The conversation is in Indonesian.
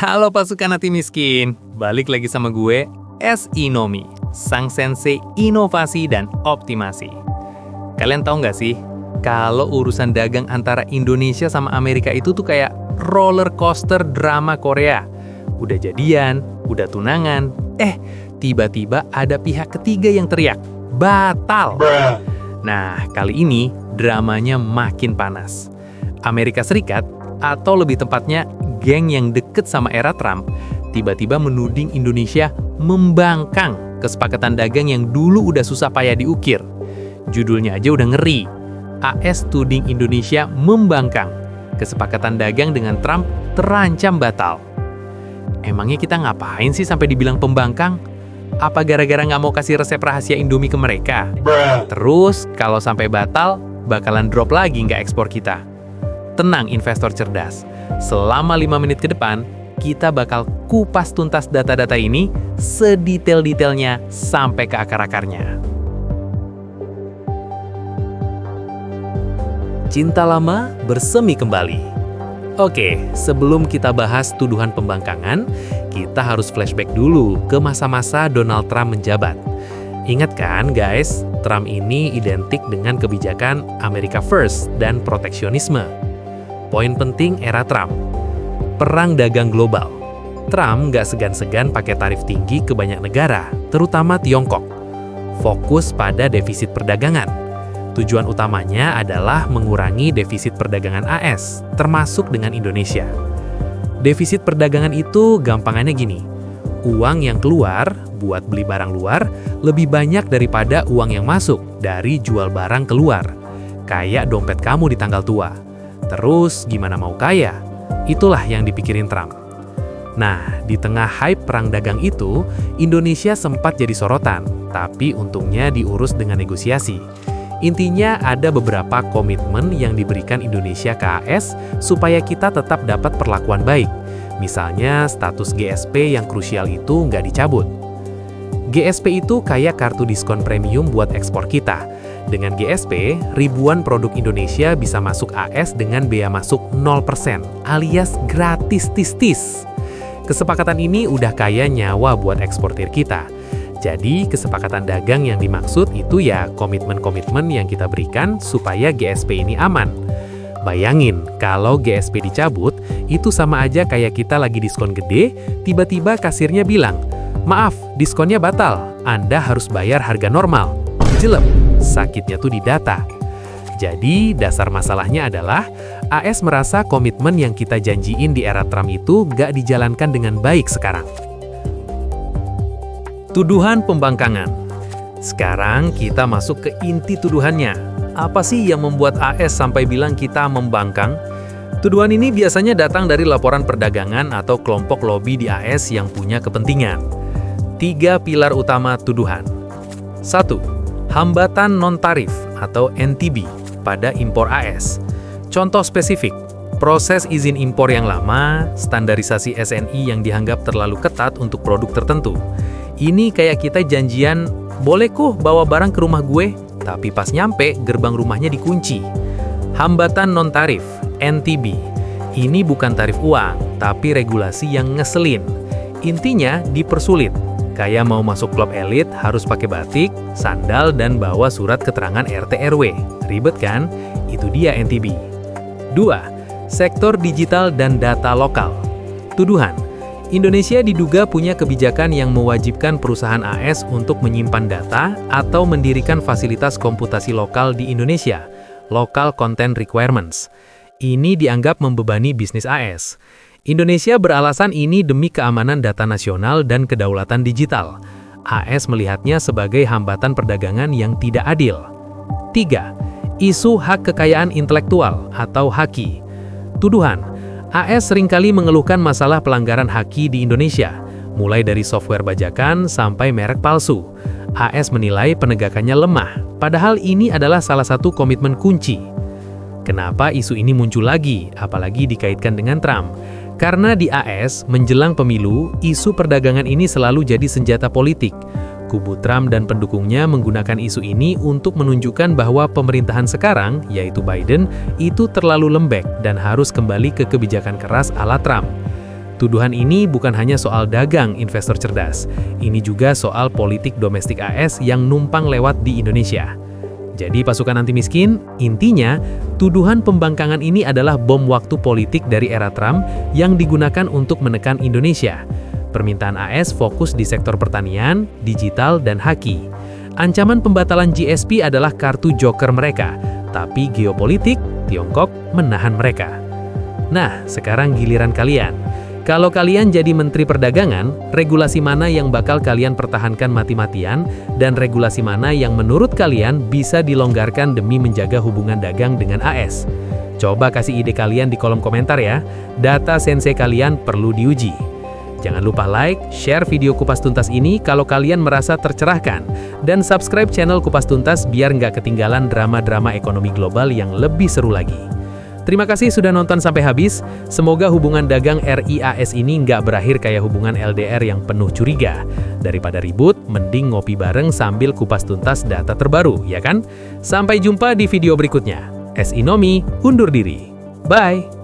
Halo pasukan hati miskin, balik lagi sama gue, S.I. Nomi, sang sensei inovasi dan optimasi. Kalian tahu nggak sih, kalau urusan dagang antara Indonesia sama Amerika itu tuh kayak roller coaster drama Korea. Udah jadian, udah tunangan, tiba-tiba ada pihak ketiga yang teriak, batal. Nah, kali ini dramanya makin panas. Amerika Serikat, atau lebih tepatnya geng yang deket sama era Trump, tiba-tiba menuding Indonesia membangkang kesepakatan dagang yang dulu udah susah payah diukir. Judulnya aja udah ngeri. AS tuding Indonesia membangkang. Kesepakatan dagang dengan Trump terancam batal. Emangnya kita ngapain sih sampai dibilang pembangkang? Apa gara-gara nggak mau kasih resep rahasia Indomie ke mereka? Terus, kalau sampai batal, bakalan drop lagi nggak ekspor kita? Tenang investor cerdas, selama 5 menit ke depan, kita bakal kupas tuntas data-data ini sedetail-detailnya sampai ke akar-akarnya. Cinta lama bersemi kembali. Oke, sebelum kita bahas tuduhan pembangkangan, kita harus flashback dulu ke masa-masa Donald Trump menjabat. Ingat kan guys, Trump ini identik dengan kebijakan America First dan proteksionisme. Poin penting era Trump, perang dagang global. Trump nggak segan-segan pakai tarif tinggi ke banyak negara, terutama Tiongkok. Fokus pada defisit perdagangan. Tujuan utamanya adalah mengurangi defisit perdagangan AS, termasuk dengan Indonesia. Defisit perdagangan itu gampangannya gini, uang yang keluar buat beli barang luar lebih banyak daripada uang yang masuk dari jual barang keluar. Kayak dompet kamu di tanggal tua. Terus gimana mau kaya? Itulah yang dipikirin Trump. Nah, di tengah hype perang dagang itu, Indonesia sempat jadi sorotan, tapi untungnya diurus dengan negosiasi. Intinya ada beberapa komitmen yang diberikan Indonesia ke AS supaya kita tetap dapat perlakuan baik. Misalnya status GSP yang krusial itu nggak dicabut. GSP itu kayak kartu diskon premium buat ekspor kita. Dengan GSP, ribuan produk Indonesia bisa masuk AS dengan bea masuk 0%, alias gratis tis-tis. Kesepakatan ini udah kaya nyawa buat eksportir kita. Jadi, kesepakatan dagang yang dimaksud itu ya komitmen-komitmen yang kita berikan supaya GSP ini aman. Bayangin, kalau GSP dicabut, itu sama aja kayak kita lagi diskon gede, tiba-tiba kasirnya bilang, "Maaf, diskonnya batal, Anda harus bayar harga normal." Jelek, sakitnya tuh di data. Jadi, dasar masalahnya adalah AS merasa komitmen yang kita janjiin di era Trump itu nggak dijalankan dengan baik sekarang. Tuduhan pembangkangan. Sekarang kita masuk ke inti tuduhannya. Apa sih yang membuat AS sampai bilang kita membangkang? Tuduhan ini biasanya datang dari laporan perdagangan atau kelompok lobi di AS yang punya kepentingan. 3 pilar utama tuduhan. 1. Hambatan non-tarif atau NTB pada impor AS. Contoh spesifik, proses izin impor yang lama, standarisasi SNI yang dianggap terlalu ketat untuk produk tertentu. Ini kayak kita janjian, boleh kok bawa barang ke rumah gue, tapi pas nyampe gerbang rumahnya dikunci. Hambatan non-tarif, NTB. Ini bukan tarif uang, tapi regulasi yang ngeselin. Intinya dipersulit. Kayak mau masuk klub elit harus pakai batik, sandal, dan bawa surat keterangan RT RW. Ribet kan? Itu dia NTB. 2. Sektor digital dan data lokal. Tuduhan. Indonesia diduga punya kebijakan yang mewajibkan perusahaan AS untuk menyimpan data atau mendirikan fasilitas komputasi lokal di Indonesia, Local Content Requirements. Ini dianggap membebani bisnis AS. Indonesia beralasan ini demi keamanan data nasional dan kedaulatan digital. AS melihatnya sebagai hambatan perdagangan yang tidak adil. 3. Isu hak kekayaan intelektual atau HAKI. Tuduhan. AS seringkali mengeluhkan masalah pelanggaran HAKI di Indonesia, mulai dari software bajakan sampai merek palsu. AS menilai penegakannya lemah, padahal ini adalah salah satu komitmen kunci. Kenapa isu ini muncul lagi, apalagi dikaitkan dengan Trump? Karena di AS, menjelang pemilu, isu perdagangan ini selalu jadi senjata politik. Kubu Trump dan pendukungnya menggunakan isu ini untuk menunjukkan bahwa pemerintahan sekarang, yaitu Biden, itu terlalu lembek dan harus kembali ke kebijakan keras ala Trump. Tuduhan ini bukan hanya soal dagang investor cerdas, ini juga soal politik domestik AS yang numpang lewat di Indonesia. Jadi pasukan anti miskin, intinya tuduhan pembangkangan ini adalah bom waktu politik dari era Trump yang digunakan untuk menekan Indonesia. Permintaan AS fokus di sektor pertanian, digital, dan haki. Ancaman pembatalan GSP adalah kartu joker mereka, tapi geopolitik, Tiongkok menahan mereka. Nah, sekarang giliran kalian. Kalau kalian jadi Menteri Perdagangan, regulasi mana yang bakal kalian pertahankan mati-matian, dan regulasi mana yang menurut kalian bisa dilonggarkan demi menjaga hubungan dagang dengan AS? Coba kasih ide kalian di kolom komentar ya. Data sensei kalian perlu diuji. Jangan lupa like, share video Kupas Tuntas ini kalau kalian merasa tercerahkan, dan subscribe channel Kupas Tuntas biar nggak ketinggalan drama-drama ekonomi global yang lebih seru lagi. Terima kasih sudah nonton sampai habis. Semoga hubungan dagang RI-AS ini nggak berakhir kayak hubungan LDR yang penuh curiga. Daripada ribut, mending ngopi bareng sambil kupas tuntas data terbaru, ya kan? Sampai jumpa di video berikutnya. SI Nomi undur diri. Bye!